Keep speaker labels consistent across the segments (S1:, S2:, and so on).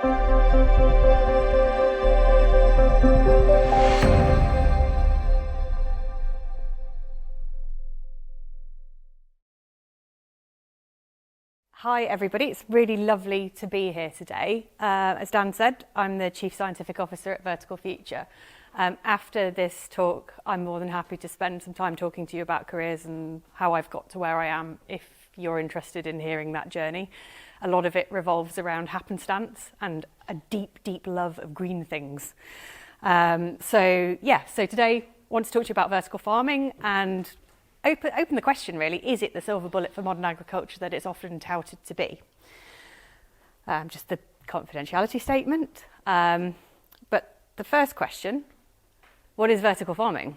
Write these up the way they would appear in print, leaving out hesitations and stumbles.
S1: Hi everybody, it's really lovely to be here today. As Dan said, I'm the Chief Scientific Officer at Vertical Future. After this talk, I'm more than happy to spend some time talking to you about careers and how I've got to where I am, if you're interested in hearing that journey. A lot of it revolves around happenstance and a deep, deep love of green things. So today I want to talk to you about vertical farming and open the question really, is it the silver bullet for modern agriculture that it's often touted to be? Just the confidentiality statement. But the first question, what is vertical farming?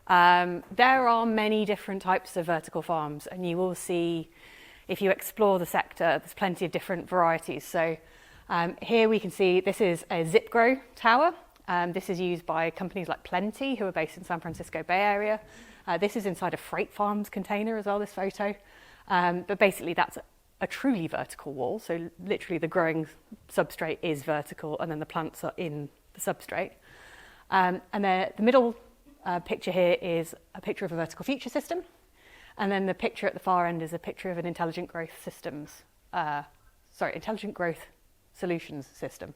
S1: There are many different types of vertical farms, and you will see, if you explore the sector, there's plenty of different varieties. So here we can see this is a zip grow tower. This is used by companies like Plenty, who are based in San Francisco Bay Area. This is inside a freight farms container as well, this photo. But basically that's a truly vertical wall. So literally the growing substrate is vertical and then the plants are in the substrate. And the middle picture here is a picture of a vertical future system. And then the picture at the far end is a picture of an intelligent growth solutions system.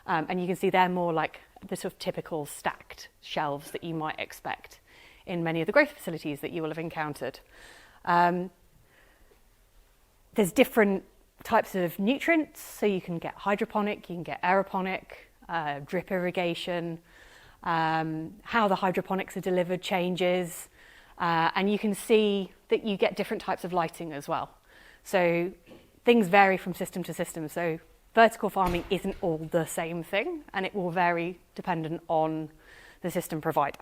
S1: And you can see they're more like the sort of typical stacked shelves that you might expect in many of the growth facilities that you will have encountered. There's different types of nutrients, so you can get hydroponic, you can get aeroponic, drip irrigation, how the hydroponics are delivered changes, and you can see that you get different types of lighting as well. So things vary from system to system, so vertical farming isn't all the same thing, and it will vary dependent on the system provider.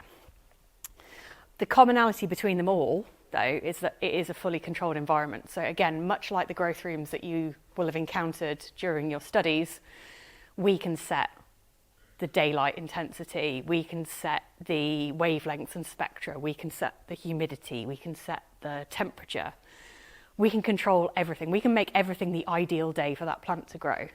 S1: The commonality between them all, though, is that it is a fully controlled environment. So again, much like the growth rooms that you will have encountered during your studies, we can set the daylight intensity, we can set the wavelengths and spectra, we can set the humidity, we can set the temperature. We can control everything. We can make everything the ideal day for that plant to grow.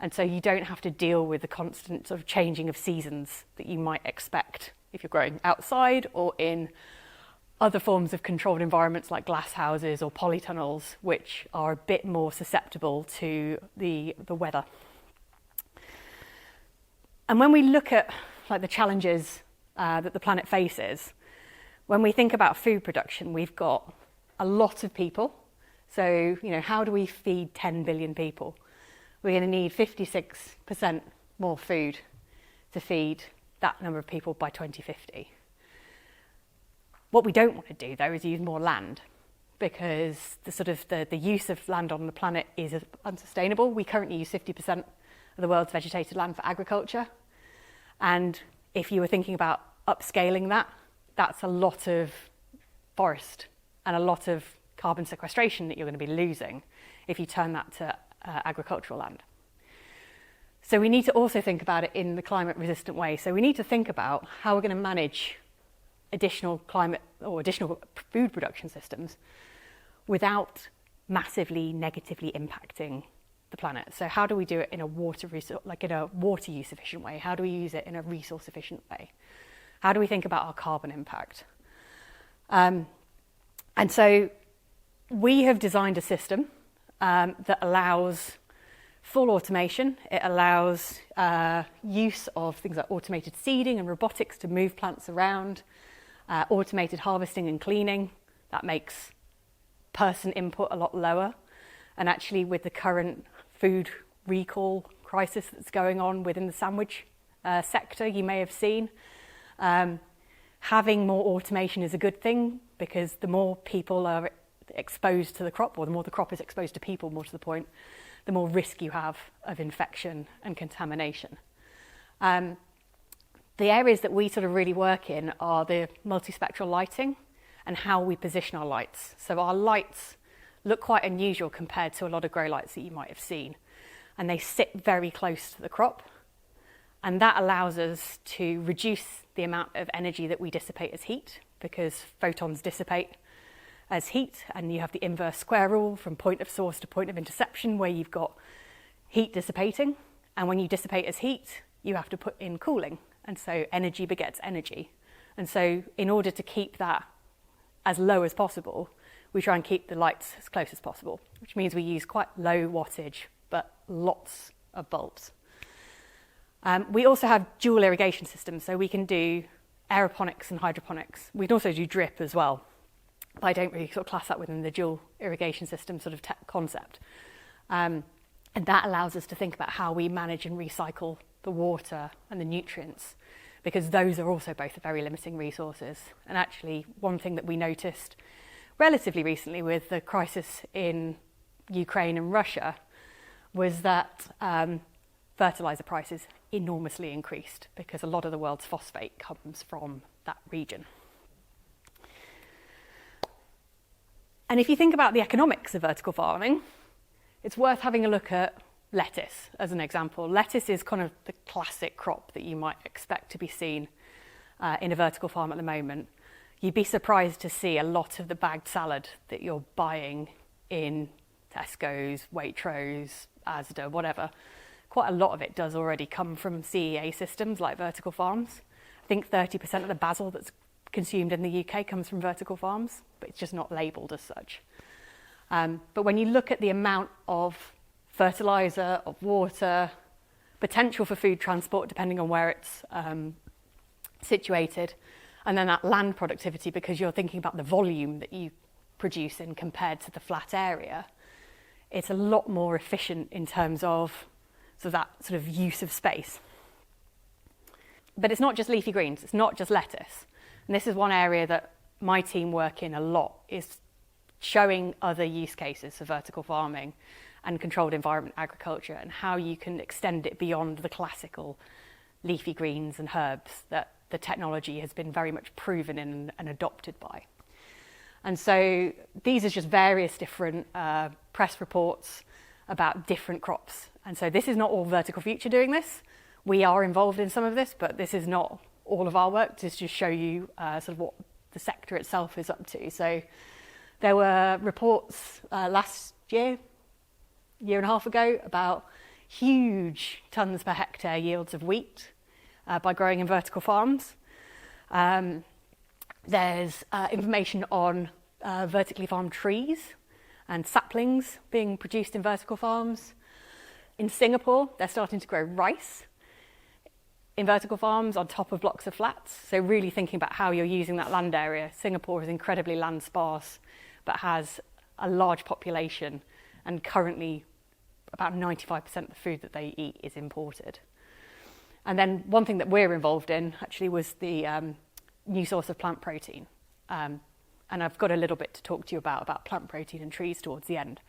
S1: And so you don't have to deal with the constant sort of changing of seasons that you might expect if you're growing outside or in other forms of controlled environments like glass houses or polytunnels, which are a bit more susceptible to the weather. And when we look at like the challenges that the planet faces, when we think about food production, we've got a lot of people. So, how do we feed 10 billion people? We're going to need 56% more food to feed that number of people by 2050. What we don't want to do, though, is use more land, because the use of land on the planet is unsustainable. We currently use 50% of the world's vegetated land for agriculture. And if you were thinking about upscaling that, that's a lot of forest and a lot of carbon sequestration that you're going to be losing if you turn that to agricultural land. So we need to also think about it in the climate resistant way. So we need to think about how we're going to manage additional climate or additional food production systems without massively negatively impacting the planet. So how do we do it in a water use efficient way? How do we use it in a resource efficient way? How do we think about our carbon impact? And so we have designed a system that allows full automation. It allows use of things like automated seeding and robotics to move plants around, automated harvesting and cleaning. That makes person input a lot lower. And actually, with the current food recall crisis that's going on within the sandwich sector, you may have seen, having more automation is a good thing, because the more people are exposed to the crop, or the more the crop is exposed to people, more to the point, the more risk you have of infection and contamination. The areas that we sort of really work in are the multispectral lighting and how we position our lights. So our lights look quite unusual compared to a lot of grow lights that you might have seen, and they sit very close to the crop, and that allows us to reduce the amount of energy that we dissipate as heat, because photons dissipate as heat, and you have the inverse square rule from point of source to point of interception, where you've got heat dissipating, And when you dissipate as heat, you have to put in cooling. And so energy begets energy. And so in order to keep that as low as possible, we try and keep the lights as close as possible, which means we use quite low wattage, but lots of bulbs. We also have dual irrigation systems, so we can do aeroponics and hydroponics. We can also do drip as well, but I don't really sort of class that within the dual irrigation system sort of concept. And that allows us to think about how we manage and recycle the water and the nutrients, because those are also both very limiting resources. And actually, one thing that we noticed relatively recently with the crisis in Ukraine and Russia was that fertilizer prices enormously increased because a lot of the world's phosphate comes from that region. And if you think about the economics of vertical farming, it's worth having a look at lettuce as an example. Lettuce is kind of the classic crop that you might expect to be seen in a vertical farm at the moment. You'd be surprised to see a lot of the bagged salad that you're buying in Tesco's, Waitrose, Asda, whatever. Quite a lot of it does already come from CEA systems like vertical farms. I think 30% of the basil that's consumed in the UK comes from vertical farms, but it's just not labelled as such. But when you look at the amount of fertiliser, of water, potential for food transport depending on where it's situated, and then that land productivity, because you're thinking about the volume that you produce in compared to the flat area, it's a lot more efficient in terms of that sort of use of space. But it's not just leafy greens, it's not just lettuce. And this is one area that my team work in a lot, is showing other use cases for vertical farming and controlled environment agriculture, and how you can extend it beyond the classical leafy greens and herbs that the technology has been very much proven in and adopted by. And so these are just various different press reports about different crops. And so this is not all Vertical Future doing this. We are involved in some of this, but this is not all of our work, just to show you sort of what the sector itself is up to. So there were reports last year and a half ago, about huge tonnes per hectare yields of wheat by growing in vertical farms. There's information on vertically farmed trees and saplings being produced in vertical farms. In Singapore, they're starting to grow rice in vertical farms on top of blocks of flats. So really thinking about how you're using that land area. Singapore is incredibly land sparse, but has a large population, and currently about 95% of the food that they eat is imported. And then one thing that we're involved in actually was the new source of plant protein. And I've got a little bit to talk to you about plant protein and trees towards the end.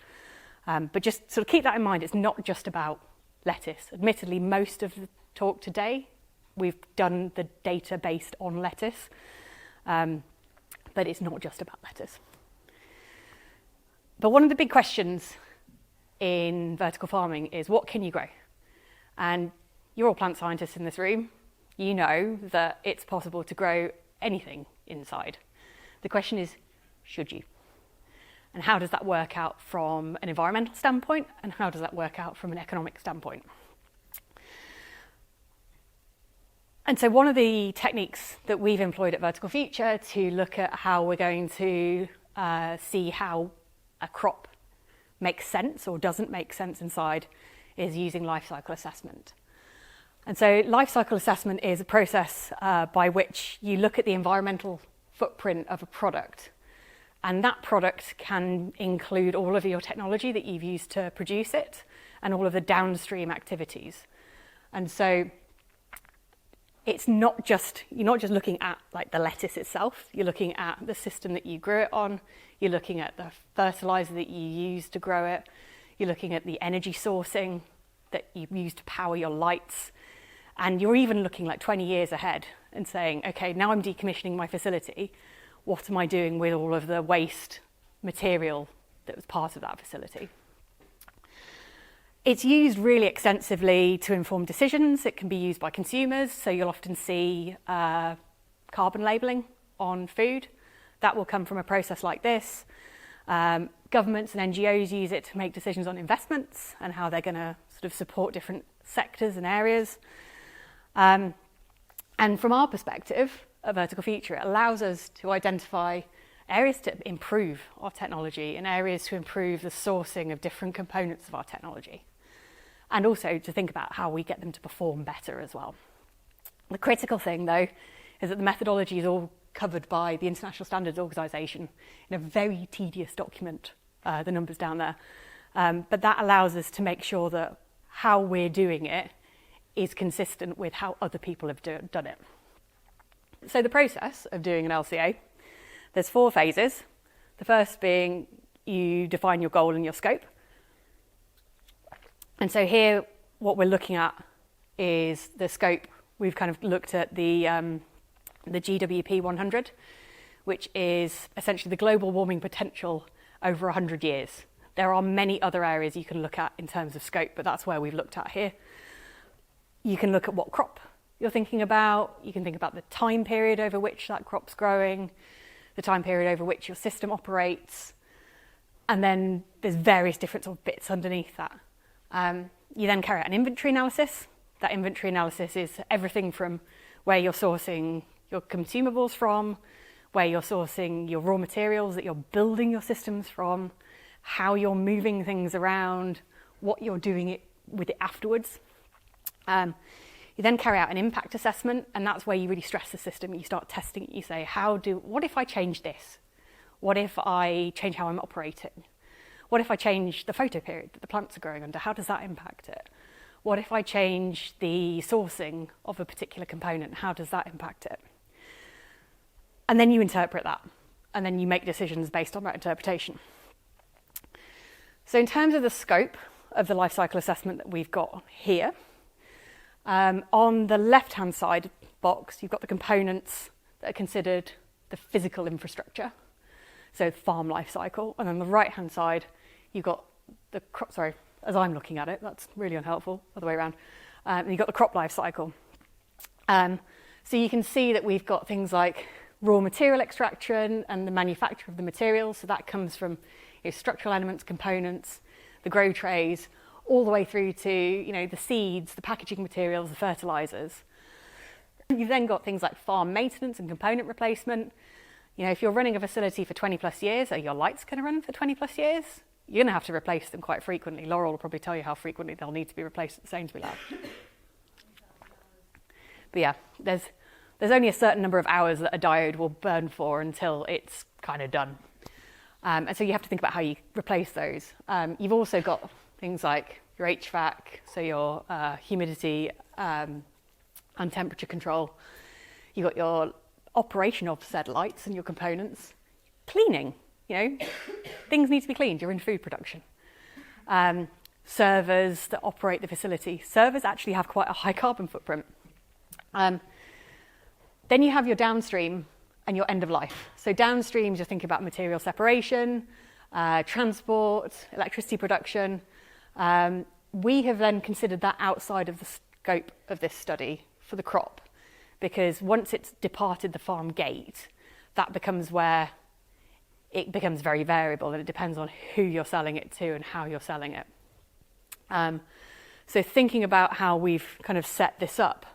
S1: But just sort of keep that in mind, it's not just about lettuce. Admittedly, most of the talk today, we've done the data based on lettuce, but it's not just about lettuce. But one of the big questions in vertical farming is, what can you grow? And you're all plant scientists in this room. You know that it's possible to grow anything inside. The question is, should you? And how does that work out from an environmental standpoint? And how does that work out from an economic standpoint? And so one of the techniques that we've employed at Vertical Future to look at how we're going to see how a crop makes sense or doesn't make sense inside is using life cycle assessment. And so life cycle assessment is a process by which you look at the environmental footprint of a product. And that product can include all of your technology that you've used to produce it and all of the downstream activities. And so it's not just, you're not just looking at like the lettuce itself, you're looking at the system that you grew it on, you're looking at the fertilizer that you use to grow it, you're looking at the energy sourcing that you use to power your lights, and you're even looking like 20 years ahead and saying, okay, now I'm decommissioning my facility, what am I doing with all of the waste material that was part of that facility? It's used really extensively to inform decisions. It can be used by consumers, so you'll often see carbon labelling on food. That will come from a process like this. Governments and NGOs use it to make decisions on investments and how they're going to sort sort of support different sectors and areas. And from our perspective, a vertical feature, it allows us to identify areas to improve our technology and areas to improve the sourcing of different components of our technology. And also to think about how we get them to perform better as well. The critical thing, though, is that the methodology is all covered by the International Standards Organization in a very tedious document, the numbers down there. But that allows us to make sure that how we're doing it is consistent with how other people have done it. So the process of doing an LCA, there's 4 phases. The first being you define your goal and your scope. And so here, what we're looking at is the scope. We've kind of looked at the GWP 100, which is essentially the global warming potential over 100 years. There are many other areas you can look at in terms of scope, but that's where we've looked at here. You can look at what crop you're thinking about. You can think about the time period over which that crop's growing, the time period over which your system operates, and then there's various different sort of bits underneath that. You then carry out an inventory analysis. That inventory analysis is everything from where you're sourcing your consumables from, where you're sourcing your raw materials that you're building your systems from, how you're moving things around, what you're doing with it afterwards. You then carry out an impact assessment, and that's where you really stress the system. You start testing it. You say, what if I change this? What if I change how I'm operating? What if I change the photo period that the plants are growing under? How does that impact it? What if I change the sourcing of a particular component? How does that impact it? And then you interpret that, and then you make decisions based on that interpretation. So in terms of the scope of the life cycle assessment that we've got here, on the left-hand side box, you've got the components that are considered the physical infrastructure, so farm life cycle, and on the right-hand side, you've got the crop, as I'm looking at it, that's really unhelpful, other way around, you've got the crop life cycle. So you can see that we've got things like raw material extraction and the manufacture of the materials, so that comes from structural elements, components, the grow trays, all the way through to the seeds, the packaging materials, the fertilizers. You've then got things like farm maintenance and component replacement. If you're running a facility for 20 plus years, are your lights going to run for 20 plus years? You're going to have to replace them quite frequently. Laurel will probably tell you how frequently they'll need to be replaced at the Sainsbury lab. But yeah, there's only a certain number of hours that a diode will burn for until it's kind of done. And so you have to think about how you replace those. You've also got things like your HVAC, so your humidity and temperature control. You've got your operation of said lights and your components. Cleaning, things need to be cleaned. You're in food production. Servers that operate the facility. Servers actually have quite a high carbon footprint. Then you have your downstream and your end of life. So downstreams, you're thinking about material separation, transport, electricity production. We have then considered that outside of the scope of this study for the crop, because once it's departed the farm gate, that becomes where it becomes very variable, and it depends on who you're selling it to and how you're selling it. So thinking about how we've kind of set this up,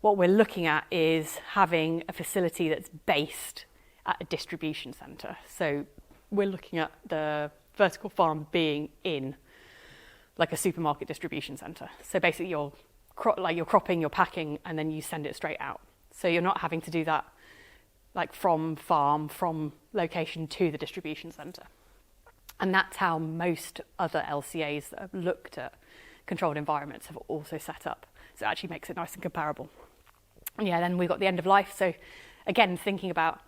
S1: what we're looking at is having a facility that's based at a distribution centre. So we're looking at the vertical farm being in like a supermarket distribution centre. So basically you're cropping, you're packing, and then you send it straight out. So you're not having to do that like from farm, from location to the distribution centre. And that's how most other LCAs that have looked at controlled environments have also set up. So it actually makes it nice and comparable. And yeah, then we've got the end of life. So again, thinking about,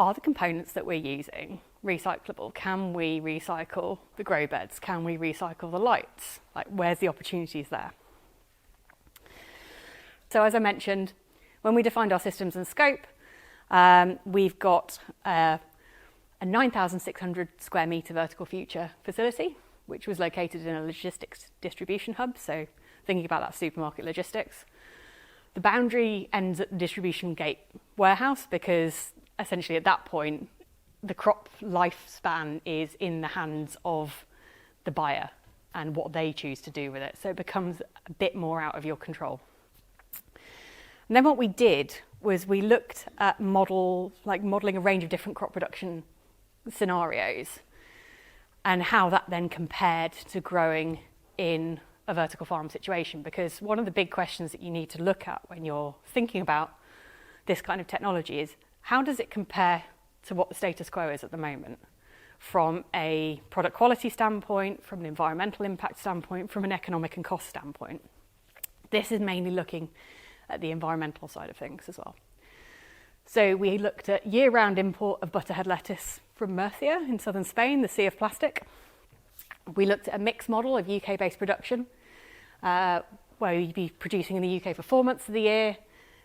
S1: are the components that we're using recyclable? Can we recycle the grow beds? Can we recycle the lights? Like, where's the opportunities there? So as I mentioned, when we defined our systems and scope, we've got a 9,600 square metre vertical future facility, which was located in a logistics distribution hub. So thinking about that supermarket logistics. The boundary ends at the distribution gate warehouse, because essentially at that point, the crop lifespan is in the hands of the buyer. and what they choose to do with it. So it becomes a bit more out of your control. And then what we did was we looked at modelling a range of different crop production scenarios and how that then compared to growing in a vertical farm situation. Because one of the big questions that you need to look at when you're thinking about this kind of technology is, how does it compare to what the status quo is at the moment? From a product quality standpoint, from an environmental impact standpoint, from an economic and cost standpoint. This is mainly looking at the environmental side of things as well. So we looked at year-round import of butterhead lettuce from Murcia in southern Spain, the Sea of Plastic. We looked at a mixed model of UK-based production, where you'd be producing in the UK for 4 months of the year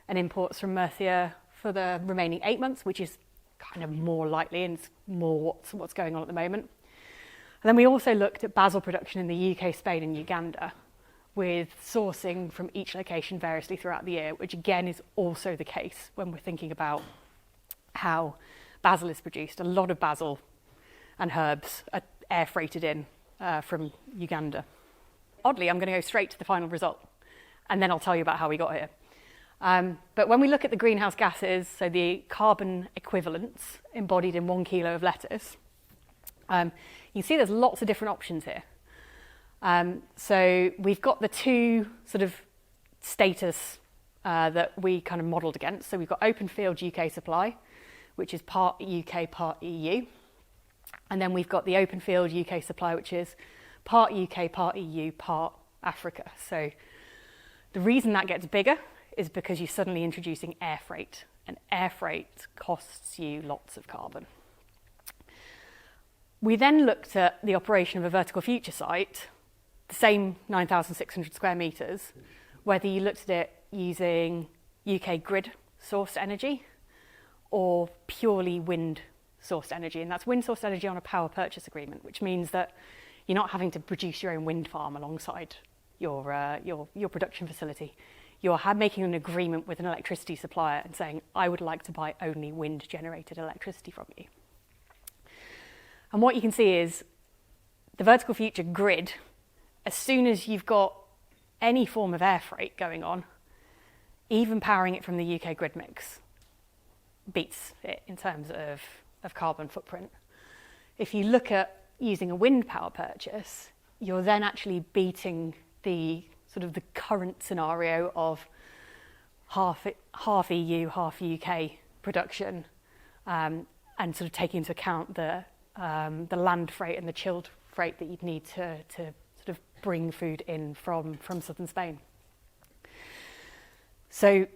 S1: and imports from Murcia for the remaining 8 months, which is kind of more likely and it's more what's going on at the moment. And then we also looked at basil production in the UK, Spain and Uganda, with sourcing from each location variously throughout the year, which again is also the case when we're thinking about how basil is produced. A lot of basil and herbs are air freighted in from Uganda. Oddly, I'm going to go straight to the final result, and then I'll tell you about how we got here. But when we look at the greenhouse gases, so the carbon equivalents embodied in 1 kilo of lettuce, you can see there's lots of different options here. So we've got the two sort of status that we kind of modelled against. So we've got open field UK supply, which is part UK, part EU. And then we've got the open field UK supply, which is part UK, part EU, part Africa. So the reason that gets bigger is because you're suddenly introducing air freight, and air freight costs you lots of carbon. We then looked at the operation of a vertical future site, the same 9,600 square metres, whether you looked at it using UK grid sourced energy or purely wind sourced energy. And that's wind sourced energy on a power purchase agreement, which means that you're not having to produce your own wind farm alongside your production facility. You're making an agreement with an electricity supplier and saying, I would like to buy only wind generated electricity from you. And what you can see is the vertical future grid, as soon as you've got any form of air freight going on, even powering it from the UK grid mix beats it in terms of carbon footprint. If you look at using a wind power purchase, you're then actually beating the sort of the current scenario of half EU, half UK production, and sort of taking into account the land freight and the chilled freight that you'd need to sort of bring food in from southern Spain. So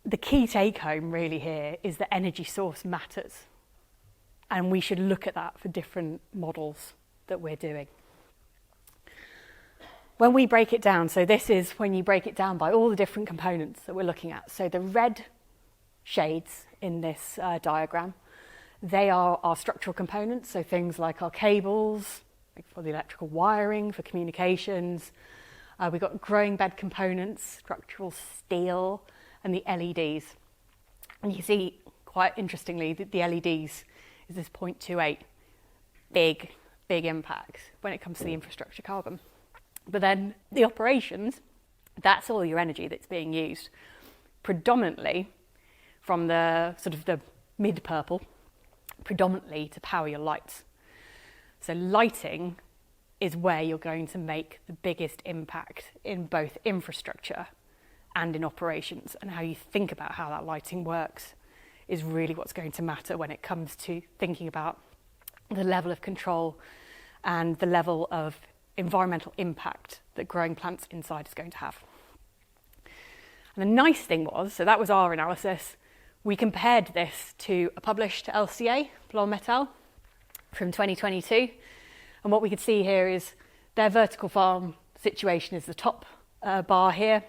S1: the key take home really here is that energy source matters, and we should look at that for different models that we're doing. When we break it down, so this is when you break it down by all the different components that we're looking at. So the red shades in this diagram, they are our structural components, so things like our cables, like for the electrical wiring, for communications. We've got growing bed components, structural steel, and the LEDs. And you see, quite interestingly, that the LEDs is this 0.28 big impact when it comes to the infrastructure carbon. But then the operations, that's all your energy that's being used, predominantly from the sort of the mid-purple, predominantly to power your lights. So lighting is where you're going to make the biggest impact in both infrastructure and in operations, and how you think about how that lighting works is really what's going to matter when it comes to thinking about the level of control and the level of environmental impact that growing plants inside is going to have. And the nice thing was, so that was our analysis, we compared this to a published LCA, Blanc Métal, from 2022. And what we could see here is their vertical farm situation is the top bar here.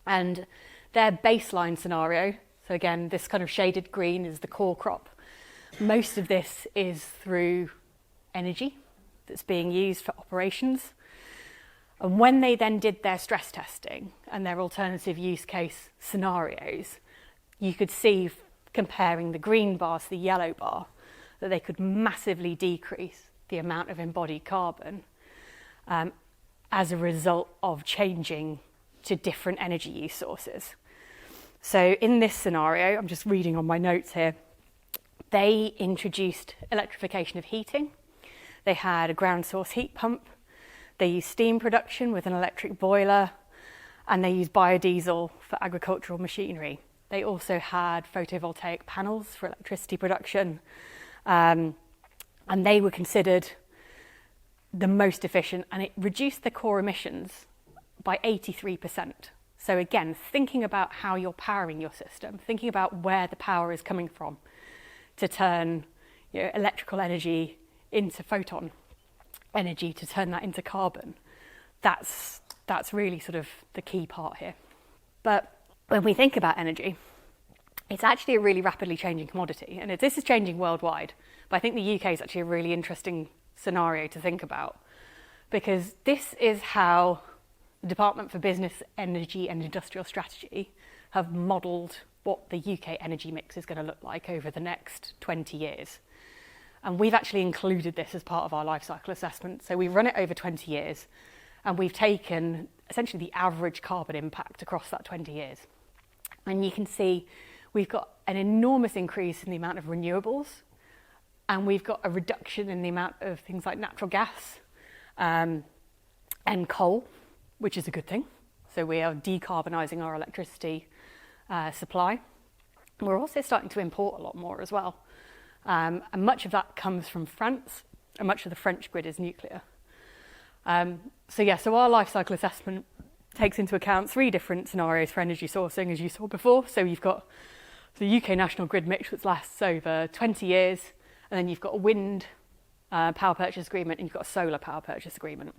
S1: And their baseline scenario, so again, this kind of shaded green is the core crop. Most of this is through energy that's being used for operations. And when they then did their stress testing and their alternative use case scenarios, you could see, comparing the green bar to the yellow bar, that they could massively decrease the amount of embodied carbon as a result of changing to different energy use sources. So in this scenario, I'm just reading on my notes here, they introduced electrification of heating. They had a ground source heat pump. They used steam production with an electric boiler, and they used biodiesel for agricultural machinery. They also had photovoltaic panels for electricity production, and they were considered the most efficient, and it reduced the core emissions by 83%. So again, thinking about how you're powering your system, thinking about where the power is coming from to turn electrical energy into photon energy, to turn that into carbon, that's really sort of the key part here. But when we think about energy, it's actually a really rapidly changing commodity, and this is changing worldwide. But I think the UK is actually a really interesting scenario to think about, because this is how the Department for Business, Energy and Industrial Strategy have modelled what the UK energy mix is going to look like over the next 20 years. And we've actually included this as part of our life cycle assessment. So we've run it over 20 years, and we've taken essentially the average carbon impact across that 20 years. And you can see we've got an enormous increase in the amount of renewables, and we've got a reduction in the amount of things like natural gas and coal, which is a good thing. So we are decarbonising our electricity supply. We're also starting to import a lot more as well. And much of that comes from France, and much of the French grid is nuclear. So our life cycle assessment takes into account 3 different scenarios for energy sourcing, as you saw before. So you've got the UK national grid mix, which lasts over 20 years, and then you've got a wind power purchase agreement, and you've got a solar power purchase agreement.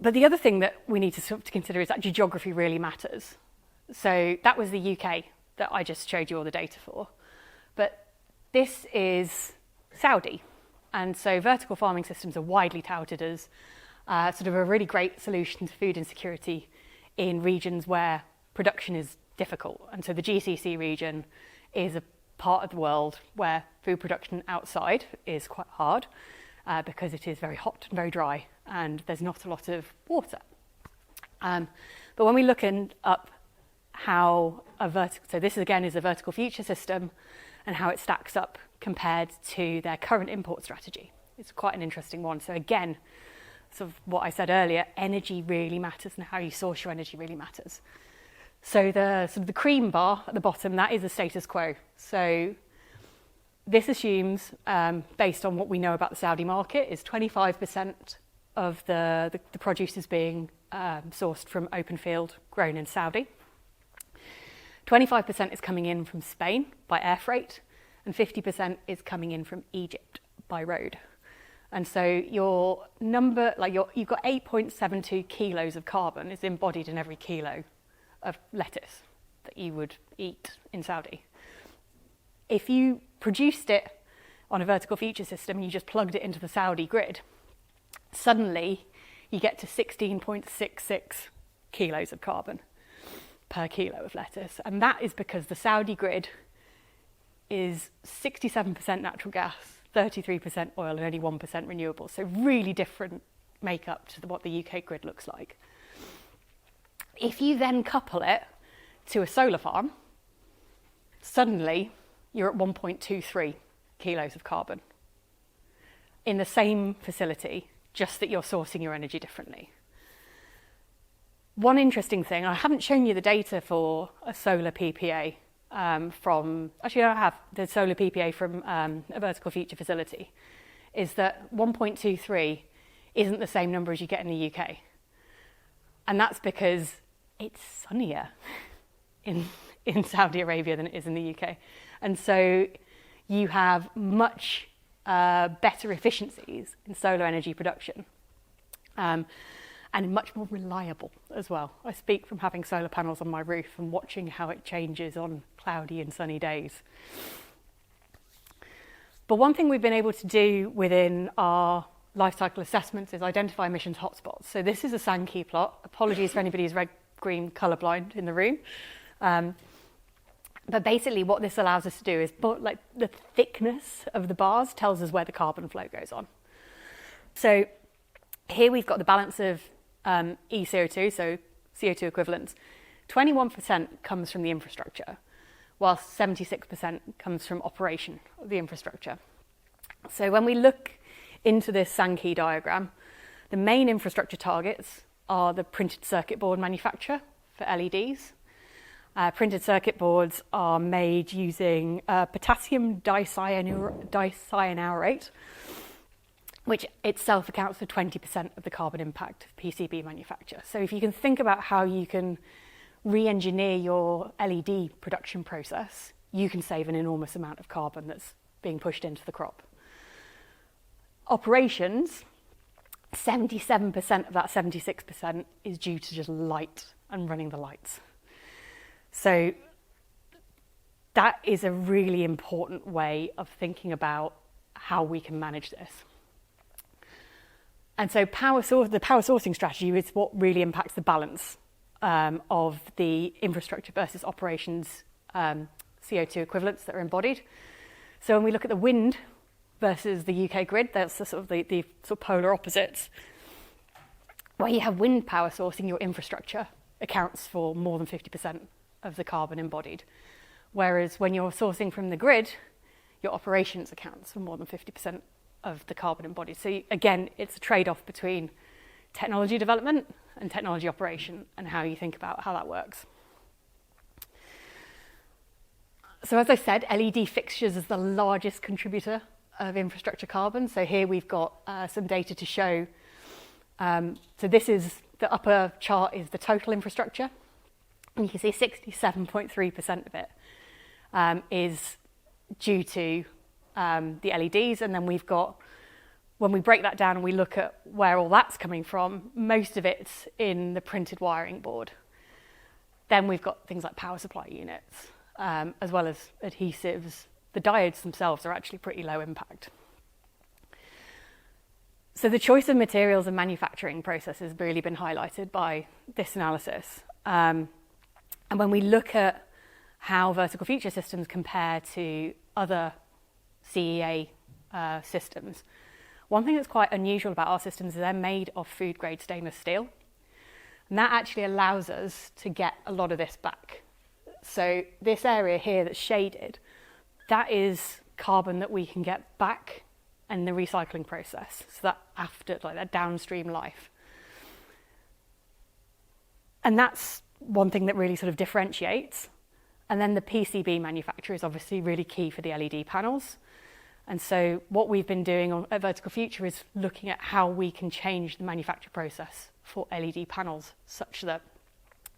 S1: But the other thing that we need to consider is actually geography really matters. So that was the UK that I just showed you all the data for. But this is Saudi. And so vertical farming systems are widely touted as sort of a really great solution to food insecurity in regions where production is difficult. And so the GCC region is a part of the world where food production outside is quite hard because it is very hot and very dry, and there's not a lot of water. But when we look up how so this again is a vertical future system, and how it stacks up compared to their current import strategy, it's quite an interesting one. So again, sort of what I said earlier, energy really matters, and how you source your energy really matters. So the cream bar at the bottom, that is a status quo. So this assumes, based on what we know about the Saudi market, is 25% of the produce is being sourced from open field grown in Saudi. 25% is coming in from Spain by air freight, and 50% is coming in from Egypt by road. And so your number, you've got 8.72 kilos of carbon is embodied in every kilo of lettuce that you would eat in Saudi. If you produced it on a vertical feature system and you just plugged it into the Saudi grid, suddenly you get to 16.66 kilos of carbon per kilo of lettuce. And that is because the Saudi grid is 67% natural gas, 33% oil, and only 1% renewables. So really different makeup to what the UK grid looks like. If you then couple it to a solar farm, suddenly you're at 1.23 kilos of carbon in the same facility, just that you're sourcing your energy differently. One interesting thing, I haven't shown you the data for a solar PPA I have the solar PPA from a vertical feature facility, is that 1.23 isn't the same number as you get in the UK. And that's because it's sunnier in Saudi Arabia than it is in the UK. And so you have much better efficiencies in solar energy production. And much more reliable as well. I speak from having solar panels on my roof and watching how it changes on cloudy and sunny days. But one thing we've been able to do within our life cycle assessments is identify emissions hotspots. So this is a Sankey plot. Apologies for anybody who's red-green colourblind in the room. But basically what this allows us to do is, the thickness of the bars tells us where the carbon flow goes on. So here we've got the balance of eCO2, so CO2 equivalents. 21% comes from the infrastructure, whilst 76% comes from operation of the infrastructure. So when we look into this Sankey diagram, the main infrastructure targets are the printed circuit board manufacture for LEDs. Printed circuit boards are made using potassium dicyanurate, which itself accounts for 20% of the carbon impact of PCB manufacture. So if you can think about how you can re-engineer your LED production process, you can save an enormous amount of carbon that's being pushed into the crop. Operations, 77% of that 76% is due to just light and running the lights. So that is a really important way of thinking about how we can manage this. And so the power sourcing strategy is what really impacts the balance of the infrastructure versus operations CO2 equivalents that are embodied. So when we look at the wind versus the UK grid, that's the sort of polar opposites. Where you have wind power sourcing, your infrastructure accounts for more than 50% of the carbon embodied. Whereas when you're sourcing from the grid, your operations accounts for more than 50% of the carbon embodied. So again, it's a trade-off between technology development and technology operation and how you think about how that works. So as I said, LED fixtures is the largest contributor of infrastructure carbon. So here we've got some data to show. So this is, the upper chart is the total infrastructure. And you can see 67.3% of it is due to the LEDs. And then we've got, when we break that down and we look at where all that's coming from, most of it's in the printed wiring board. Then we've got things like power supply units, as well as adhesives. The diodes themselves are actually pretty low impact. So the choice of materials and manufacturing process has really been highlighted by this analysis. And when we look at how vertical feature systems compare to other CEA systems, one thing that's quite unusual about our systems is they're made of food-grade stainless steel. And that actually allows us to get a lot of this back. So this area here that's shaded, that is carbon that we can get back in the recycling process. So that after, like that downstream life. And that's one thing that really sort of differentiates. And then the PCB manufacture is obviously really key for the LED panels. And so what we've been doing at Vertical Future is looking at how we can change the manufacture process for LED panels such that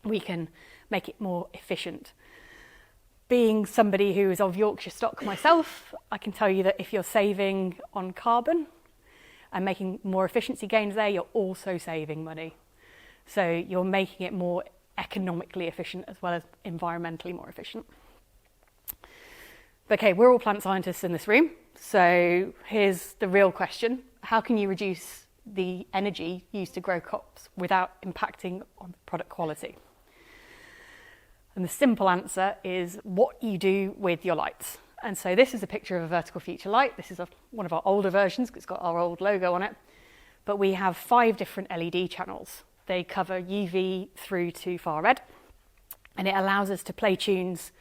S1: we can make it more efficient. Being somebody who is of Yorkshire stock myself, I can tell you that if you're saving on carbon and making more efficiency gains there, you're also saving money. So you're making it more economically efficient as well as environmentally more efficient. Okay, we're all plant scientists in this room. So here's the real question. How can you reduce the energy used to grow crops without impacting on product quality? And the simple answer is what you do with your lights. And so this is a picture of a vertical feature light. This is one of our older versions because it's got our old logo on it. But we have 5 different LED channels. They cover UV through to far red. And it allows us to play tunes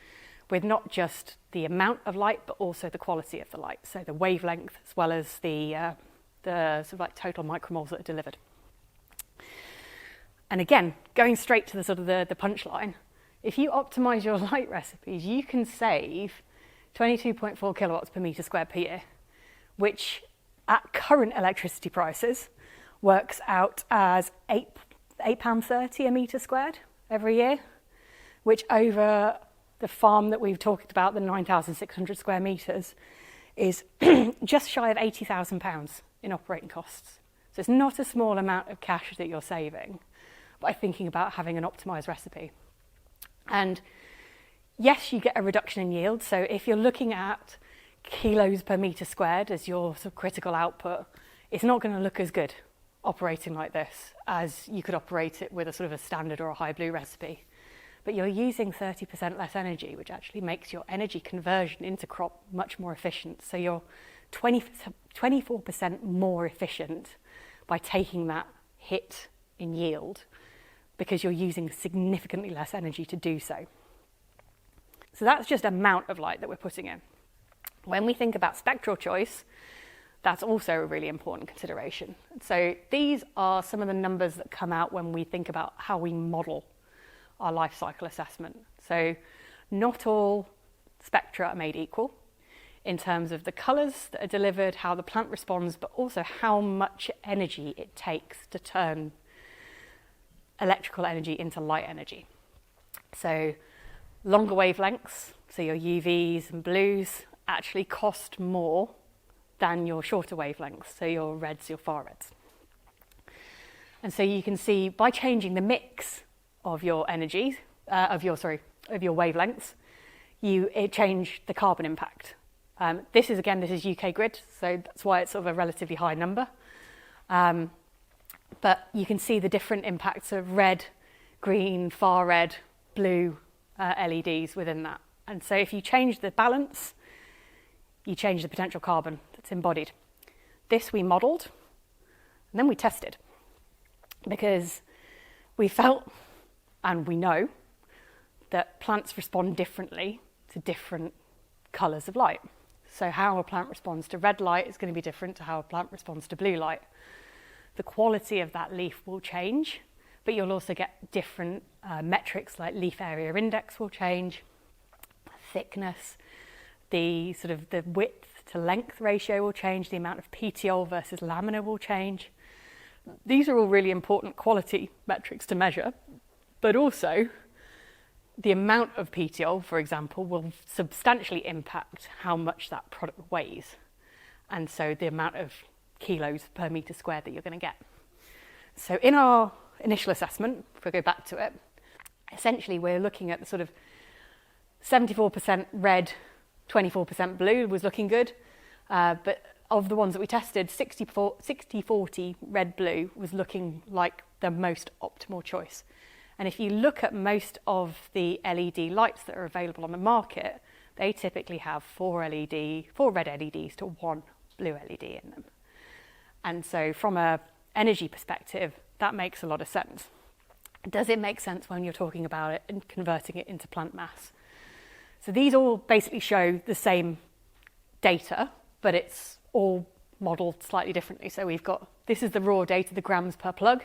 S1: with not just the amount of light, but also the quality of the light. So the wavelength as well as the sort of like total micromoles that are delivered. And again, going straight to the sort of the punchline, if you optimize your light recipes, you can save 22.4 kilowatts per metre squared per year, which at current electricity prices works out as £8.30 a metre squared every year, which over the farm that we've talked about, the 9,600 square metres, is just shy of £80,000 in operating costs. So it's not a small amount of cash that you're saving by thinking about having an optimised recipe. And yes, you get a reduction in yield. So if you're looking at kilos per metre squared as your sort of critical output, it's not going to look as good operating like this as you could operate it with a sort of a standard or a high blue recipe. But you're using 30% less energy, which actually makes your energy conversion into crop much more efficient. So you're 24% more efficient by taking that hit in yield because you're using significantly less energy to do so. So that's just amount of light that we're putting in. When we think about spectral choice, that's also a really important consideration. So these are some of the numbers that come out when we think about how we model our life cycle assessment. So not all spectra are made equal in terms of the colours that are delivered, how the plant responds, but also how much energy it takes to turn electrical energy into light energy. So longer wavelengths, so your UVs and blues, actually cost more than your shorter wavelengths, so your reds, your far reds. And so you can see by changing the mix of your energies, of your wavelengths, it changed the carbon impact. This is UK grid, so that's why it's sort of a relatively high number. But you can see the different impacts of red, green, far red, blue LEDs within that. And so if you change the balance, you change the potential carbon that's embodied. This we modelled, and then we tested, because we felt, and we know, that plants respond differently to different colours of light. So how a plant responds to red light is going to be different to how a plant responds to blue light. The quality of that leaf will change, but you'll also get different metrics like leaf area index will change, thickness, the width to length ratio will change, the amount of petiole versus lamina will change. These are all really important quality metrics to measure, but also the amount of petiole, for example, will substantially impact how much that product weighs, and so the amount of kilos per metre squared that you're going to get. So in our initial assessment, if we go back to it, essentially we're looking at the sort of 74% red, 24% blue was looking good, but of the ones that we tested, 60-40 red-blue was looking like the most optimal choice. And if you look at most of the LED lights that are available on the market, they typically have 4 red LEDs to 1 blue LED in them. And so from a energy perspective, that makes a lot of sense. Does it make sense when you're talking about it and converting it into plant mass? So these all basically show the same data, but it's all modelled slightly differently. So this is the raw data, the grams per plug,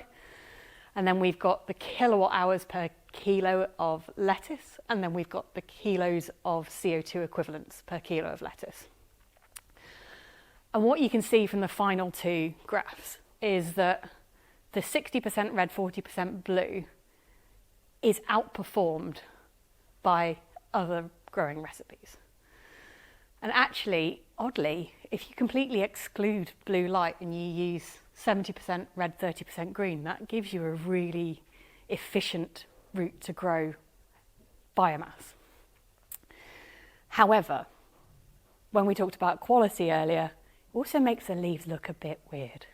S1: and then we've got the kilowatt hours per kilo of lettuce, and then we've got the kilos of CO2 equivalents per kilo of lettuce. And what you can see from the final two graphs is that the 60% red, 40% blue is outperformed by other growing recipes. And actually, oddly, if you completely exclude blue light and you use 70% red, 30% green, that gives you a really efficient route to grow biomass. However, when we talked about quality earlier, it also makes the leaves look a bit weird,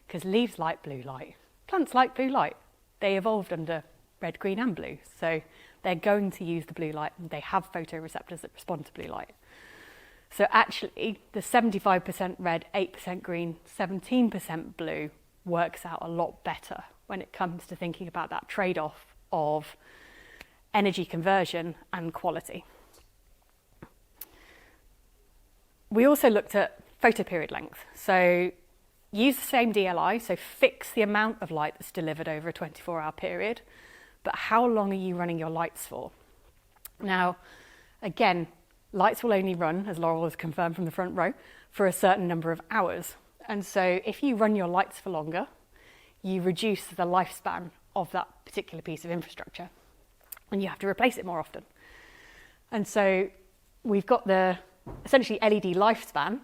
S1: because leaves like blue light. Plants like blue light. They evolved under red, green and blue, so they're going to use the blue light, and they have photoreceptors that respond to blue light. So actually, the 75% red, 8% green, 17% blue works out a lot better when it comes to thinking about that trade-off of energy conversion and quality. We also looked at photoperiod length. So use the same DLI, so fix the amount of light that's delivered over a 24-hour period, but how long are you running your lights for? Now, again, lights will only run, as Laurel has confirmed from the front row, for a certain number of hours. And so if you run your lights for longer, you reduce the lifespan of that particular piece of infrastructure, and you have to replace it more often. And so we've got the essentially LED lifespan.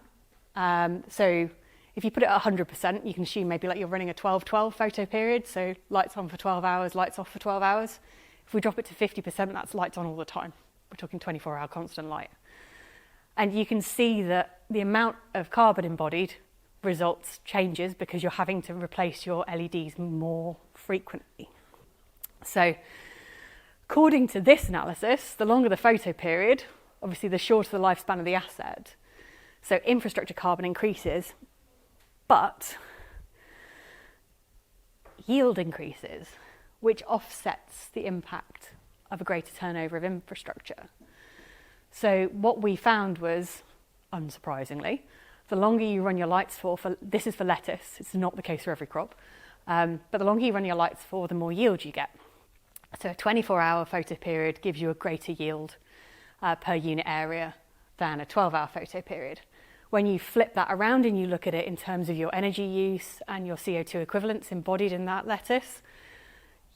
S1: So if you put it at 100%, you can assume maybe like you're running a 12-12 photo period, so lights on for 12 hours, lights off for 12 hours. If we drop it to 50%, that's lights on all the time. We're talking 24-hour constant light. And you can see that the amount of carbon embodied results changes because you're having to replace your LEDs more frequently. So according to this analysis, the longer the photo period, obviously the shorter the lifespan of the asset. So infrastructure carbon increases, but yield increases, which offsets the impact of a greater turnover of infrastructure. So what we found was, unsurprisingly, the longer you run your lights for this is for lettuce, it's not the case for every crop, but the longer you run your lights for, the more yield you get. So a 24-hour photo period gives you a greater yield per unit area than a 12-hour photo period. When you flip that around and you look at it in terms of your energy use and your CO2 equivalents embodied in that lettuce,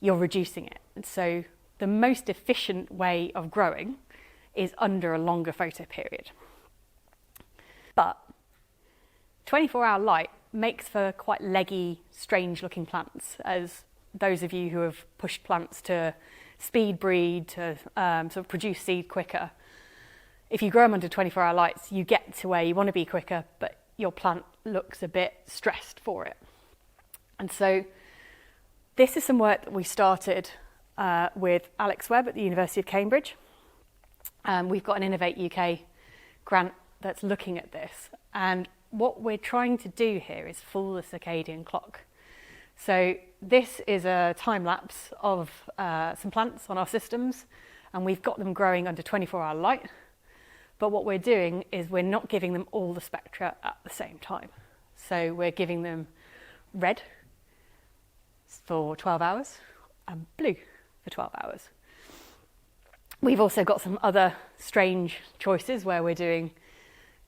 S1: you're reducing it. And so the most efficient way of growing is under a longer photo period. But 24-hour light makes for quite leggy, strange-looking plants, as those of you who have pushed plants to speed breed, to sort of produce seed quicker. If you grow them under 24-hour lights, you get to where you want to be quicker, but your plant looks a bit stressed for it. And so this is some work that we started with Alex Webb at the University of Cambridge. We've got an Innovate UK grant that's looking at this. And what we're trying to do here is fool the circadian clock. So this is a time lapse of some plants on our systems, and we've got them growing under 24-hour light. But what we're doing is we're not giving them all the spectra at the same time. So we're giving them red for 12 hours and blue for 12 hours. We've also got some other strange choices where we're doing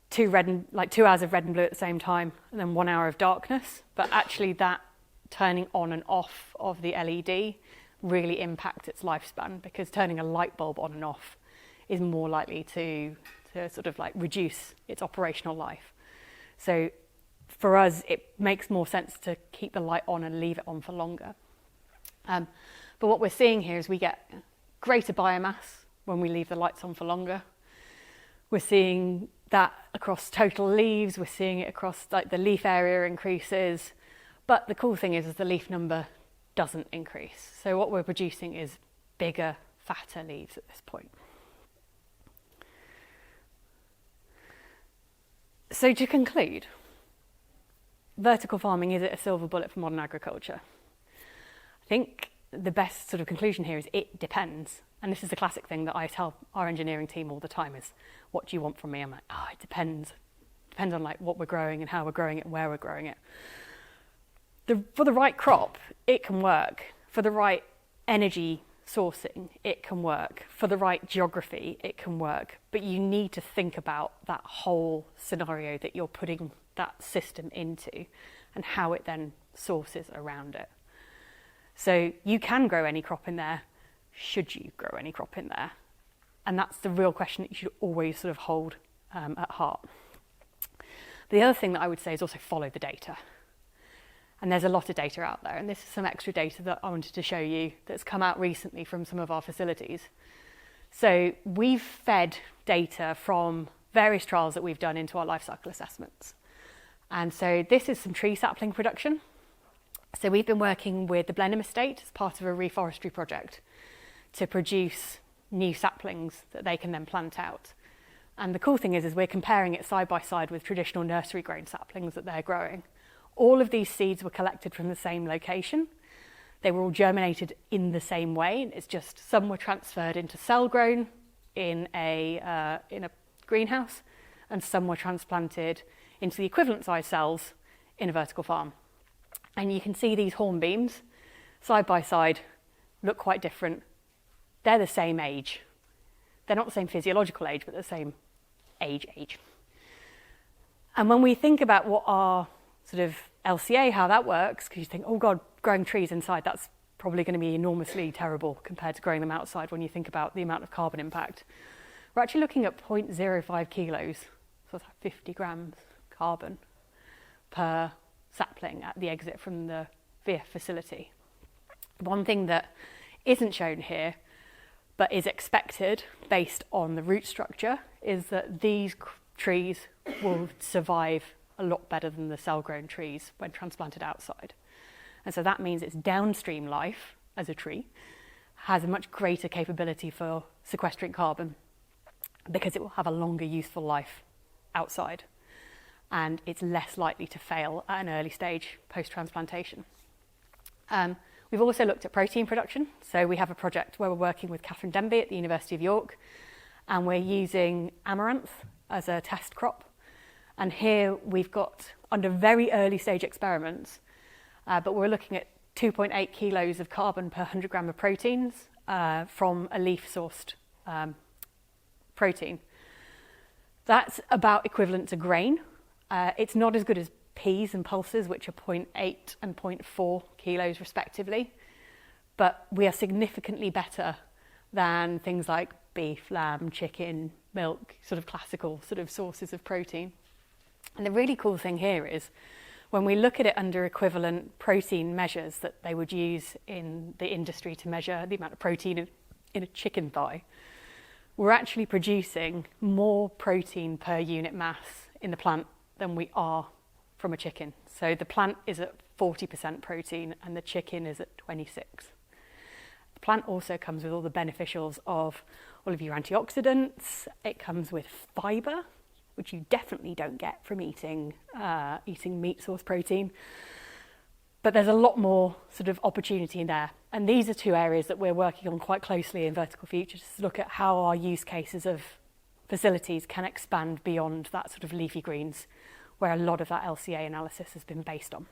S1: 2 hours of red and blue at the same time and then 1 hour of darkness. But actually that turning on and off of the LED really impacts its lifespan, because turning a light bulb on and off is more likely to sort of like reduce its operational life. So for us, it makes more sense to keep the light on and leave it on for longer. But what we're seeing here is we get greater biomass when we leave the lights on for longer. We're seeing that across total leaves, we're seeing it across like the leaf area increases, but the cool thing is the leaf number doesn't increase. So what we're producing is bigger, fatter leaves at this point. So to conclude, vertical farming, is it a silver bullet for modern agriculture? I think the best sort of conclusion here is it depends. And this is the classic thing that I tell our engineering team all the time is, what do you want from me? I'm like, it depends. Depends on like what we're growing and how we're growing it and where we're growing it. For the right crop, it can work. For the right energy sourcing, it can work. For the right geography, it can work. But you need to think about that whole scenario that you're putting that system into and how it then sources around it. So you can grow any crop in there. Should you grow any crop in there? And that's the real question that you should always sort of hold at heart. The other thing that I would say is also follow the data. And there's a lot of data out there. And this is some extra data that I wanted to show you that's come out recently from some of our facilities. So we've fed data from various trials that we've done into our life cycle assessments. And so this is some tree sapling production. So we've been working with the Blenheim Estate as part of a reforestry project to produce new saplings that they can then plant out. And the cool thing is we're comparing it side by side with traditional nursery grown saplings that they're growing. All of these seeds were collected from the same location. They were all germinated in the same way. It's just some were transferred into cell grown in a greenhouse, and some were transplanted into the equivalent size cells in a vertical farm. And you can see these hornbeams side by side look quite different. They're the same age. They're not the same physiological age, but the same age. And when we think about what our sort of LCA, how that works, because you think, oh God, growing trees inside, that's probably going to be enormously terrible compared to growing them outside when you think about the amount of carbon impact. We're actually looking at 0.05 kilos, so that's like 50 grams carbon per sapling at the exit from the VF facility. One thing that isn't shown here, but is expected based on the root structure, is that these trees will survive a lot better than the cell-grown trees when transplanted outside. And so that means its downstream life as a tree has a much greater capability for sequestering carbon because it will have a longer useful life outside, and it's less likely to fail at an early stage post-transplantation. We've also looked at protein production. So we have a project where we're working with Catherine Denby at the University of York, and we're using amaranth as a test crop. And here we've got, under very early stage experiments, but we're looking at 2.8 kilos of carbon per 100 gram of proteins from a leaf-sourced protein. That's about equivalent to grain. It's not as good as peas and pulses, which are 0.8 and 0.4 kilos respectively, but we are significantly better than things like beef, lamb, chicken, milk, sort of classical sort of sources of protein. And the really cool thing here is when we look at it under equivalent protein measures that they would use in the industry to measure the amount of protein in a chicken thigh, we're actually producing more protein per unit mass in the plant than we are from a chicken. So the plant is at 40% protein and the chicken is at 26. The plant also comes with all the beneficials of all of your antioxidants. It comes with fibre, which you definitely don't get from eating meat source protein. But there's a lot more sort of opportunity in there. And these are two areas that we're working on quite closely in Vertical Futures to look at how our use cases of facilities can expand beyond that sort of leafy greens, where a lot of that LCA analysis has been based on.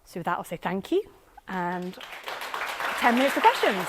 S1: So with that, I'll say thank you and 10 minutes for questions.